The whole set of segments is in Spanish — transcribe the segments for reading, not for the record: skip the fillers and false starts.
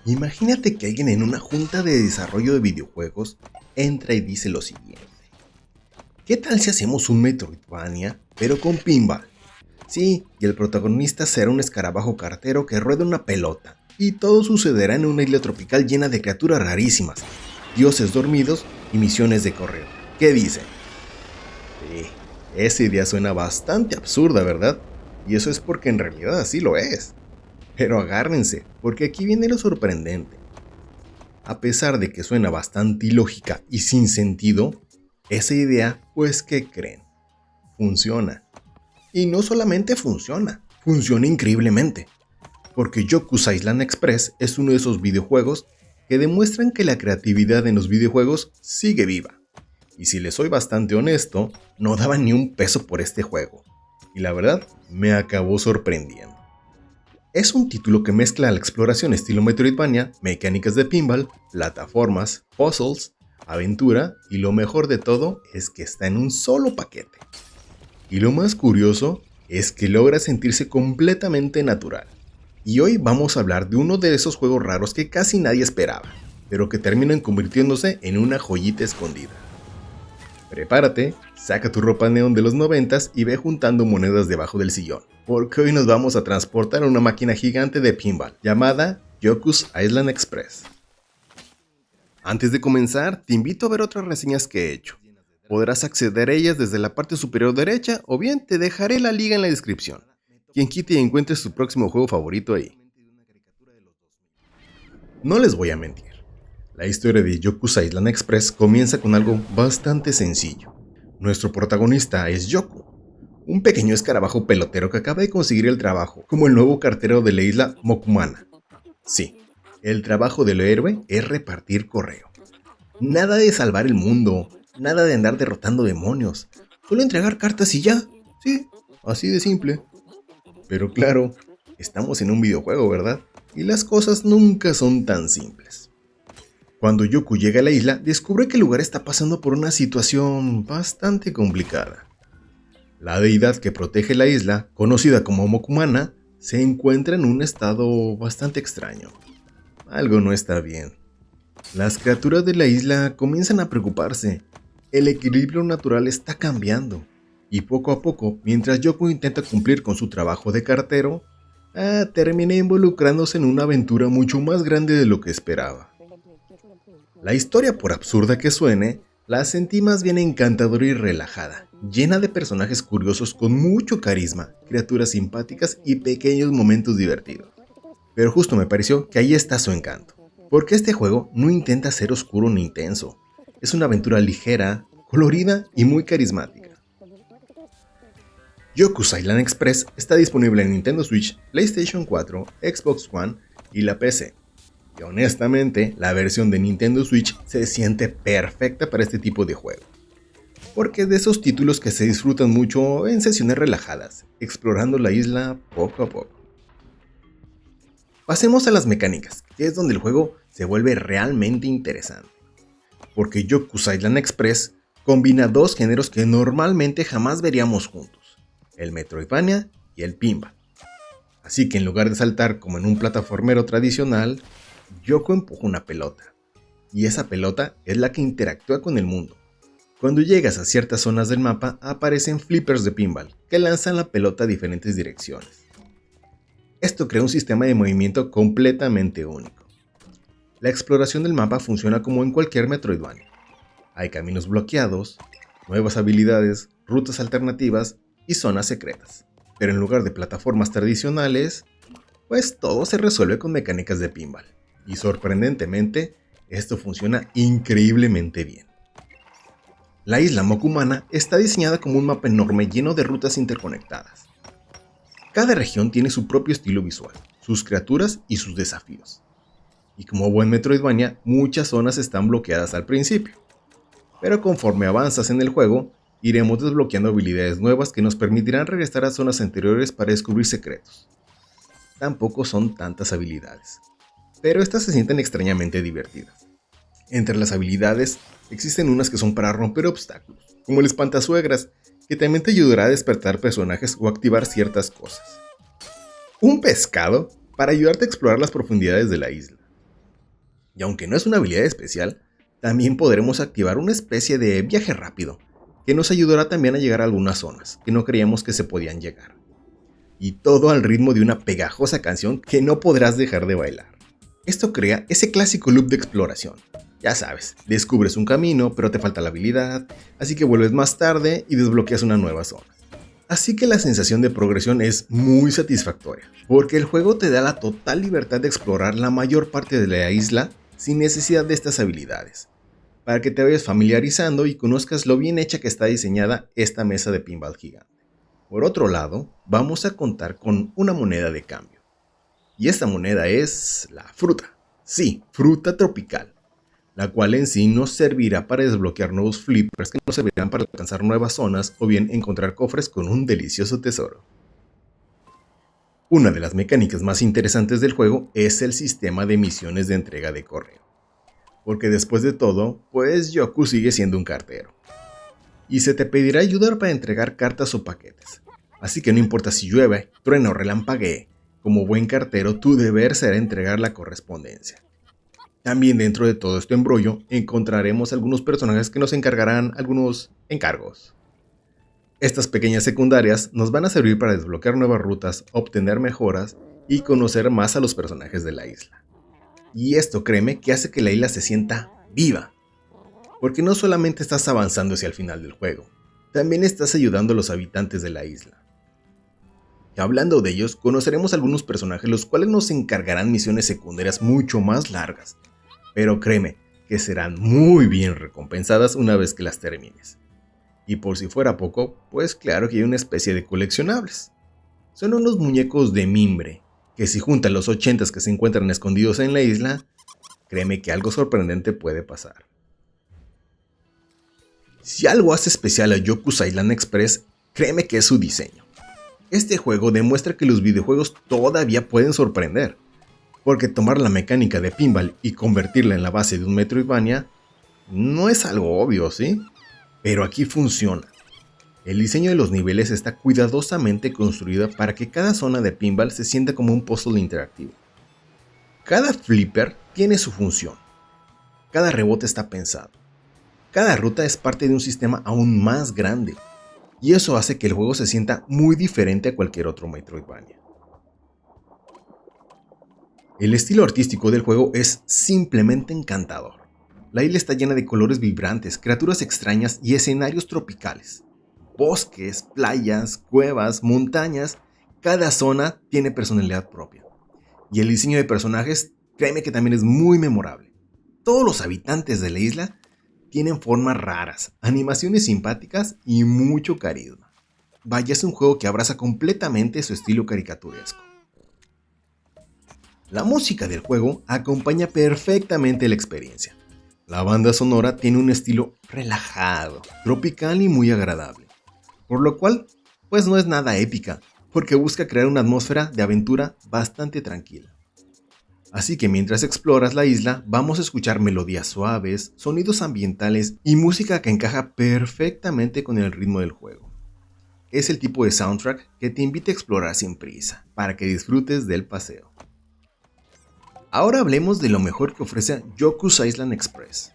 Imagínate que alguien en una junta de desarrollo de videojuegos entra y dice lo siguiente. ¿Qué tal si hacemos un Metroidvania, pero con pinball? Sí, y el protagonista será un escarabajo cartero que rueda una pelota, y todo sucederá en una isla tropical llena de criaturas rarísimas, dioses dormidos y misiones de correo. ¿Qué dicen? Sí, esa idea suena bastante absurda, ¿verdad? Y eso es porque en realidad así lo es. Pero agárrense, porque aquí viene lo sorprendente. A pesar de que suena bastante ilógica y sin sentido, esa idea, pues ¿qué creen? Funciona. Y no solamente funciona, funciona increíblemente. Porque Yoku's Island Express es uno de esos videojuegos que demuestran que la creatividad en los videojuegos sigue viva. Y si les soy bastante honesto, no daba ni un peso por este juego. Y la verdad, me acabó sorprendiendo. Es un título que mezcla la exploración estilo Metroidvania, mecánicas de pinball, plataformas, puzzles, aventura y lo mejor de todo es que está en un solo paquete. Y lo más curioso es que logra sentirse completamente natural. Y hoy vamos a hablar de uno de esos juegos raros que casi nadie esperaba, pero que terminan convirtiéndose en una joyita escondida. Prepárate, saca tu ropa neón de los 90s y ve juntando monedas debajo del sillón, porque hoy nos vamos a transportar a una máquina gigante de pinball llamada Yoku's Island Express. Antes de comenzar, te invito a ver otras reseñas que he hecho. Podrás acceder a ellas desde la parte superior derecha o bien te dejaré la liga en la descripción. Quien quite y encuentre su próximo juego favorito ahí. No les voy a mentir. La historia de Yoku's Island Express comienza con algo bastante sencillo. Nuestro protagonista es Yoku, un pequeño escarabajo pelotero que acaba de conseguir el trabajo como el nuevo cartero de la isla Mokumana. Sí, el trabajo del héroe es repartir correo. Nada de salvar el mundo, nada de andar derrotando demonios, solo entregar cartas y ya. Sí, así de simple. Pero claro, estamos en un videojuego, ¿verdad? Y las cosas nunca son tan simples. Cuando Yoku llega a la isla, descubre que el lugar está pasando por una situación bastante complicada. La deidad que protege la isla, conocida como Mokumana, se encuentra en un estado bastante extraño. Algo no está bien. Las criaturas de la isla comienzan a preocuparse. El equilibrio natural está cambiando. Y poco a poco, mientras Yoku intenta cumplir con su trabajo de cartero, termina involucrándose en una aventura mucho más grande de lo que esperaba. La historia, por absurda que suene, la sentí más bien encantadora y relajada, llena de personajes curiosos con mucho carisma, criaturas simpáticas y pequeños momentos divertidos. Pero justo me pareció que ahí está su encanto, porque este juego no intenta ser oscuro ni intenso, es una aventura ligera, colorida y muy carismática. Yoku's Island Express está disponible en Nintendo Switch, PlayStation 4, Xbox One y la PC. Y honestamente, la versión de Nintendo Switch se siente perfecta para este tipo de juego. Porque es de esos títulos que se disfrutan mucho en sesiones relajadas, explorando la isla poco a poco. Pasemos a las mecánicas, que es donde el juego se vuelve realmente interesante. Porque Yoku's Island Express combina dos géneros que normalmente jamás veríamos juntos, el Metroidvania y el pinball. Así que en lugar de saltar como en un plataformero tradicional, Yoku empuja una pelota, y esa pelota es la que interactúa con el mundo. Cuando llegas a ciertas zonas del mapa aparecen flippers de pinball que lanzan la pelota a diferentes direcciones. Esto crea un sistema de movimiento completamente único. La exploración del mapa funciona como en cualquier Metroidvania. Hay caminos bloqueados, nuevas habilidades, rutas alternativas y zonas secretas. Pero en lugar de plataformas tradicionales, pues todo se resuelve con mecánicas de pinball. Y sorprendentemente, esto funciona increíblemente bien. La isla Mokumana está diseñada como un mapa enorme lleno de rutas interconectadas. Cada región tiene su propio estilo visual, sus criaturas y sus desafíos. Y como buen Metroidvania, muchas zonas están bloqueadas al principio. Pero conforme avanzas en el juego, iremos desbloqueando habilidades nuevas que nos permitirán regresar a zonas anteriores para descubrir secretos. Tampoco son tantas habilidades, pero estas se sienten extrañamente divertidas. Entre las habilidades, existen unas que son para romper obstáculos, como el espantasuegras, que también te ayudará a despertar personajes o activar ciertas cosas. Un pescado, para ayudarte a explorar las profundidades de la isla. Y aunque no es una habilidad especial, también podremos activar una especie de viaje rápido, que nos ayudará también a llegar a algunas zonas que no creíamos que se podían llegar. Y todo al ritmo de una pegajosa canción que no podrás dejar de bailar. Esto crea ese clásico loop de exploración. Ya sabes, descubres un camino, pero te falta la habilidad, así que vuelves más tarde y desbloqueas una nueva zona. Así que la sensación de progresión es muy satisfactoria, porque el juego te da la total libertad de explorar la mayor parte de la isla sin necesidad de estas habilidades, para que te vayas familiarizando y conozcas lo bien hecha que está diseñada esta mesa de pinball gigante. Por otro lado, vamos a contar con una moneda de cambio. Y esta moneda es la fruta. Sí, fruta tropical, la cual en sí nos servirá para desbloquear nuevos flippers que nos servirán para alcanzar nuevas zonas o bien encontrar cofres con un delicioso tesoro. Una de las mecánicas más interesantes del juego es el sistema de misiones de entrega de correo. Porque después de todo, pues Yoku sigue siendo un cartero. Y se te pedirá ayudar para entregar cartas o paquetes. Así que no importa si llueve, truena o relampaguee, como buen cartero tu deber será entregar la correspondencia. También dentro de todo este embrollo encontraremos algunos personajes que nos encargarán algunos encargos. Estas pequeñas secundarias nos van a servir para desbloquear nuevas rutas, obtener mejoras y conocer más a los personajes de la isla. Y esto, créeme, que hace que la isla se sienta viva. Porque no solamente estás avanzando hacia el final del juego, también estás ayudando a los habitantes de la isla. Y hablando de ellos, conoceremos algunos personajes los cuales nos encargarán misiones secundarias mucho más largas. Pero créeme, que serán muy bien recompensadas una vez que las termines. Y por si fuera poco, pues claro que hay una especie de coleccionables. Son unos muñecos de mimbre, que si juntan los 80 que se encuentran escondidos en la isla, créeme que algo sorprendente puede pasar. Si algo hace especial a Yoku's Island Express, créeme que es su diseño. Este juego demuestra que los videojuegos todavía pueden sorprender, porque tomar la mecánica de pinball y convertirla en la base de un Metroidvania no es algo obvio, ¿sí? Pero aquí funciona. El diseño de los niveles está cuidadosamente construido para que cada zona de pinball se sienta como un puzzle interactivo. Cada flipper tiene su función. Cada rebote está pensado. Cada ruta es parte de un sistema aún más grande. Y eso hace que el juego se sienta muy diferente a cualquier otro Metroidvania. El estilo artístico del juego es simplemente encantador. La isla está llena de colores vibrantes, criaturas extrañas y escenarios tropicales. Bosques, playas, cuevas, montañas, cada zona tiene personalidad propia. Y el diseño de personajes, créeme que también es muy memorable. Todos los habitantes de la isla tienen formas raras, animaciones simpáticas y mucho carisma. Vaya, es un juego que abraza completamente su estilo caricaturesco. La música del juego acompaña perfectamente la experiencia. La banda sonora tiene un estilo relajado, tropical y muy agradable, por lo cual, pues no es nada épica, porque busca crear una atmósfera de aventura bastante tranquila. Así que mientras exploras la isla, vamos a escuchar melodías suaves, sonidos ambientales y música que encaja perfectamente con el ritmo del juego. Es el tipo de soundtrack que te invita a explorar sin prisa, para que disfrutes del paseo. Ahora hablemos de lo mejor que ofrece Yoku's Island Express.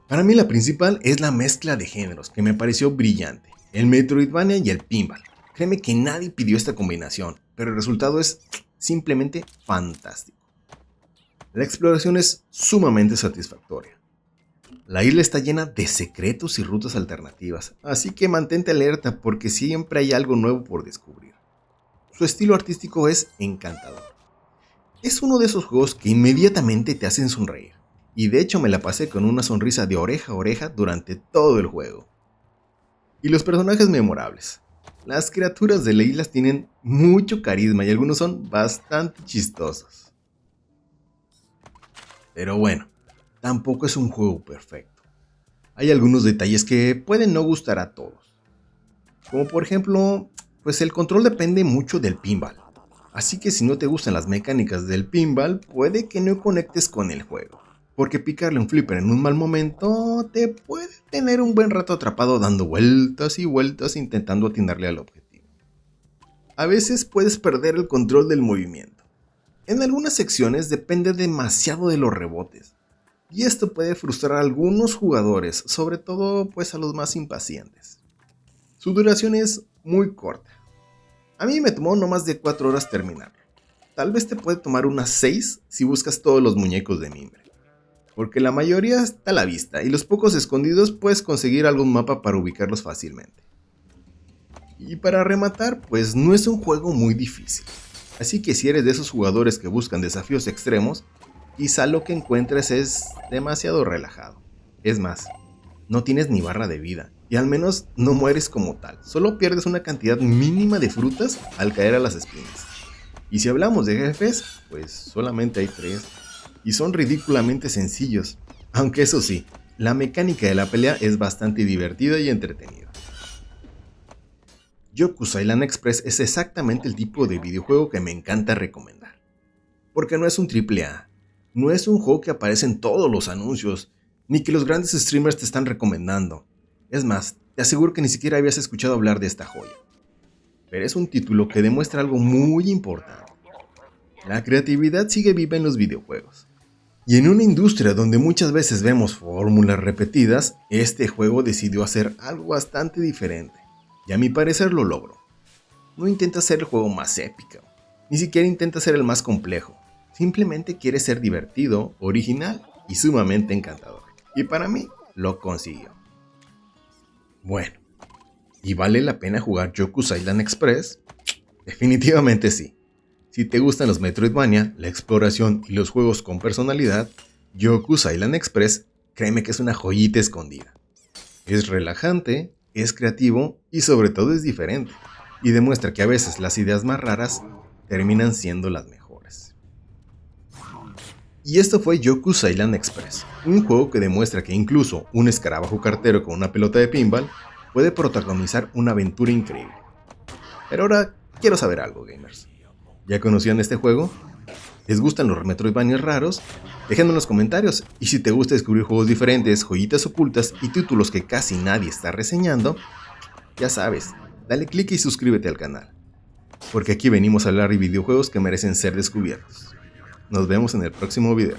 Para mí la principal es la mezcla de géneros, que me pareció brillante. El Metroidvania y el pinball. Créeme que nadie pidió esta combinación, pero el resultado es simplemente fantástico. La exploración es sumamente satisfactoria. La isla está llena de secretos y rutas alternativas, así que mantente alerta porque siempre hay algo nuevo por descubrir. Su estilo artístico es encantador. Es uno de esos juegos que inmediatamente te hacen sonreír, y de hecho me la pasé con una sonrisa de oreja a oreja durante todo el juego. Y los personajes memorables. Las criaturas de la isla tienen mucho carisma y algunos son bastante chistosos. Pero bueno, tampoco es un juego perfecto. Hay algunos detalles que pueden no gustar a todos. Como por ejemplo, pues el control depende mucho del pinball. Así que si no te gustan las mecánicas del pinball, puede que no conectes con el juego. Porque picarle un flipper en un mal momento te puede tener un buen rato atrapado dando vueltas y vueltas intentando atinarle al objetivo. A veces puedes perder el control del movimiento. En algunas secciones depende demasiado de los rebotes, y esto puede frustrar a algunos jugadores, sobre todo pues a los más impacientes. Su duración es muy corta. A mí me tomó no más de 4 horas terminarlo. Tal vez te puede tomar unas 6 si buscas todos los muñecos de mimbre, porque la mayoría está a la vista y los pocos escondidos puedes conseguir algún mapa para ubicarlos fácilmente. Y para rematar, pues no es un juego muy difícil, así que si eres de esos jugadores que buscan desafíos extremos, quizá lo que encuentres es demasiado relajado. Es más, no tienes ni barra de vida, y al menos no mueres como tal, solo pierdes una cantidad mínima de frutas al caer a las espinas. Y si hablamos de jefes, pues solamente hay 3, y son ridículamente sencillos, aunque eso sí, la mecánica de la pelea es bastante divertida y entretenida. Yoku's Island Express es exactamente el tipo de videojuego que me encanta recomendar, porque no es un AAA, no es un juego que aparece en todos los anuncios, ni que los grandes streamers te están recomendando. Es más, te aseguro que ni siquiera habías escuchado hablar de esta joya. Pero es un título que demuestra algo muy importante. La creatividad sigue viva en los videojuegos. Y en una industria donde muchas veces vemos fórmulas repetidas, este juego decidió hacer algo bastante diferente. Y a mi parecer lo logró. No intenta ser el juego más épico, ni siquiera intenta ser el más complejo. Simplemente quiere ser divertido, original y sumamente encantador. Y para mí, lo consiguió. Bueno, ¿y vale la pena jugar Yoku's Island Express? Definitivamente sí. Si te gustan los Metroidvania, la exploración y los juegos con personalidad, Yoku's Island Express, créeme que es una joyita escondida. Es relajante, es creativo y sobre todo es diferente, y demuestra que a veces las ideas más raras terminan siendo las mejores. Y esto fue Yoku's Island Express, un juego que demuestra que incluso un escarabajo cartero con una pelota de pinball puede protagonizar una aventura increíble. Pero ahora quiero saber algo, gamers. ¿Ya conocían este juego? ¿Les gustan los Metroidvania raros? Déjenme en los comentarios, y si te gusta descubrir juegos diferentes, joyitas ocultas y títulos que casi nadie está reseñando, ya sabes, dale click y suscríbete al canal, porque aquí venimos a hablar de videojuegos que merecen ser descubiertos. Nos vemos en el próximo video.